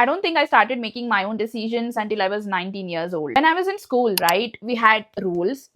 I don't think I started making my own decisions until I was 19 years old. When I was in school, right, we had rules,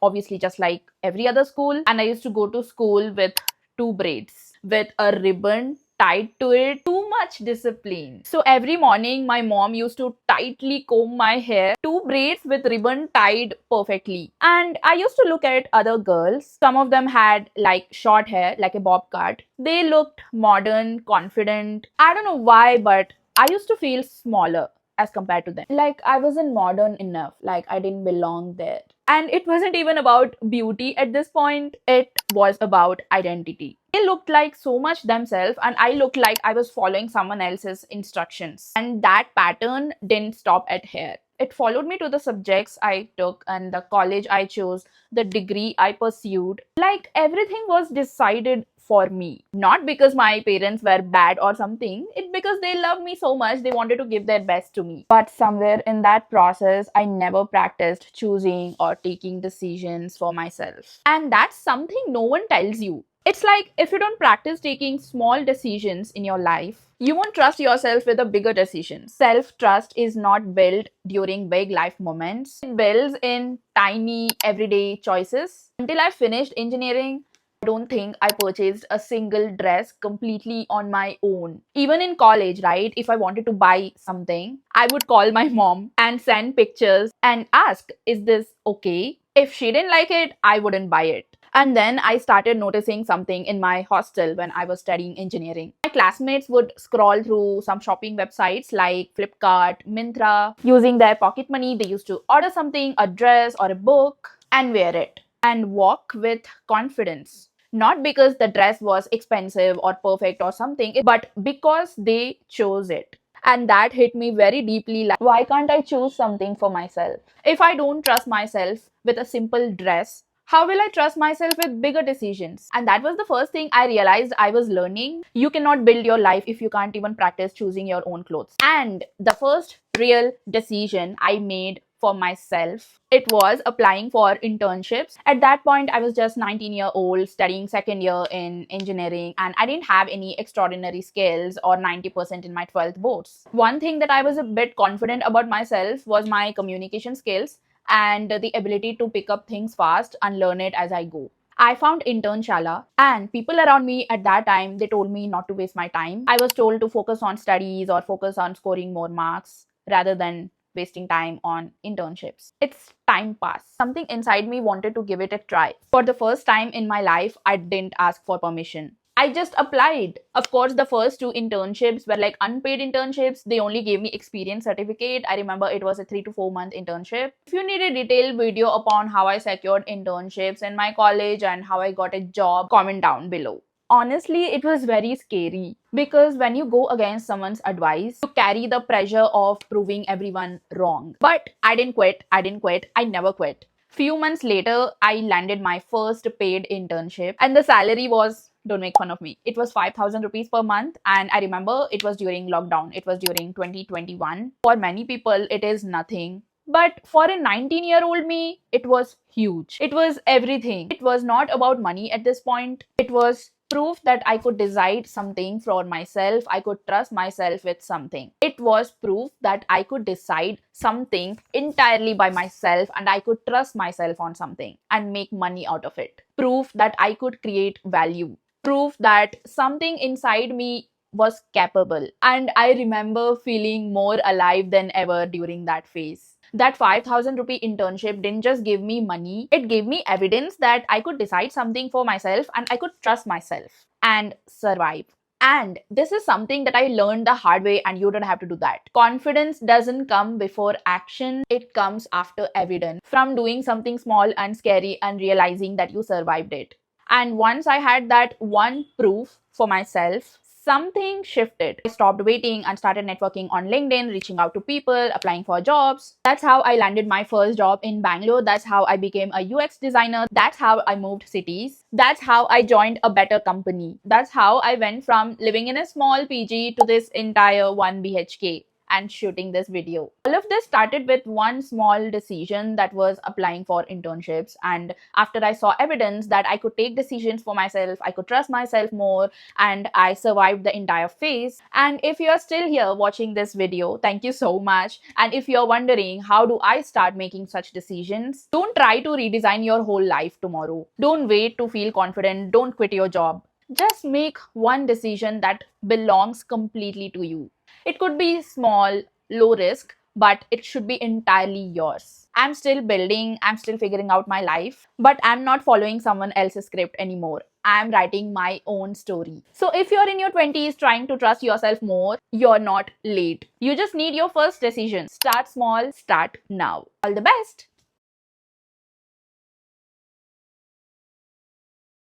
obviously, just like every other school. And I used to go to school with two braids, with a ribbon tied to it. Too much discipline. So every morning, my mom used to tightly comb my hair, two braids with ribbon tied perfectly. And I used to look at other girls. Some of them had like short hair, like a bob cut. They looked modern, confident. I don't know why, but I used to feel smaller as compared to them. Like I wasn't modern enough, like I didn't belong there. And it wasn't even about beauty at this point, it was about identity. They looked like so much themselves, and I looked like I was following someone else's instructions. And that pattern didn't stop at hair. It followed me to the subjects I took and the college I chose, the degree I pursued. Like everything was decided for me. Not because my parents were bad or something, it's because they loved me so much, they wanted to give their best to me. But somewhere in that process, I never practiced choosing or taking decisions for myself. And that's something no one tells you. It's like if you don't practice taking small decisions in your life, you won't trust yourself with the bigger decisions. Self trust is not built during big life moments, it builds in tiny everyday choices. Until I finished engineering, I don't think I purchased a single dress completely on my own. Even in college, right? If I wanted to buy something, I would call my mom and send pictures and ask, is this okay? If she didn't like it, I wouldn't buy it. And then I started noticing something in my hostel when I was studying engineering. My classmates would scroll through some shopping websites like Flipkart, Myntra. Using their pocket money, they used to order something, a dress or a book, and wear it and walk with confidence. Not because the dress was expensive or perfect or something, but because they chose it. And that hit me very deeply. Like, why can't I choose something for myself? If I don't trust myself with a simple dress, how will I trust myself with bigger decisions? And that was the first thing I realized I was learning. You cannot build your life if you can't even practice choosing your own clothes. And the first real decision I made for myself, it was applying for internships. At that point, I was just 19-year-old studying second year in engineering, and I didn't have any extraordinary skills or 90% in my 12th boards. One thing that I was a bit confident about myself was my communication skills and the ability to pick up things fast and learn it as I go. I found Internshala, and people around me at that time, they told me not to waste my time. I was told to focus on studies or focus on scoring more marks rather than wasting time on internships. It's time pass. Something inside me wanted to give it a try. For the first time in my life, I didn't ask for permission. I just applied. Of course, the first two internships were like unpaid internships. They only gave me experience certificate. I remember it was a 3 to 4 month internship. If you need a detailed video upon how I secured internships in my college and how I got a job, comment down below. Honestly, it was very scary because when you go against someone's advice, you carry the pressure of proving everyone wrong. But I didn't quit. I never quit. Few months later, I landed my first paid internship, and the salary was, don't make fun of me, it was 5,000 rupees per month. And I remember it was during lockdown, it was during 2021. For many people, it is nothing. But for a 19-year-old me, it was huge. It was everything. It was not about money at this point. It was proof that I could decide something for myself. I could trust myself with something. It was proof that I could decide something entirely by myself and I could trust myself on something and make money out of it. Proof that I could create value. Proof that something inside me was capable. And I remember feeling more alive than ever during that phase. That 5,000 rupee internship didn't just give me money, it gave me evidence that I could decide something for myself and I could trust myself and survive. And this is something that I learned the hard way, and you don't have to do that. Confidence doesn't come before action, it comes after evidence. From doing something small and scary and realizing that you survived it. And once I had that one proof for myself, something shifted. I stopped waiting and started networking on LinkedIn, reaching out to people, applying for jobs. That's how I landed my first job in Bangalore. That's how I became a UX designer. That's how I moved cities. That's how I joined a better company. That's how I went from living in a small PG to this entire 1 BHK. and shooting this video. All of this started with one small decision, that was applying for internships. And after I saw evidence that I could take decisions for myself, I could trust myself more, and I survived the entire phase. And if you're still here watching this video, thank you so much. And if you're wondering how do I start making such decisions, don't try to redesign your whole life tomorrow. Don't wait to feel confident. Don't quit your job. Just make one decision that belongs completely to you. It could be small, low risk, but it should be entirely yours. I'm still building, I'm still figuring out my life, but I'm not following someone else's script anymore. I'm writing my own story. So if you're in your 20s trying to trust yourself more, you're not late. You just need your first decision. Start small, start now. All the best.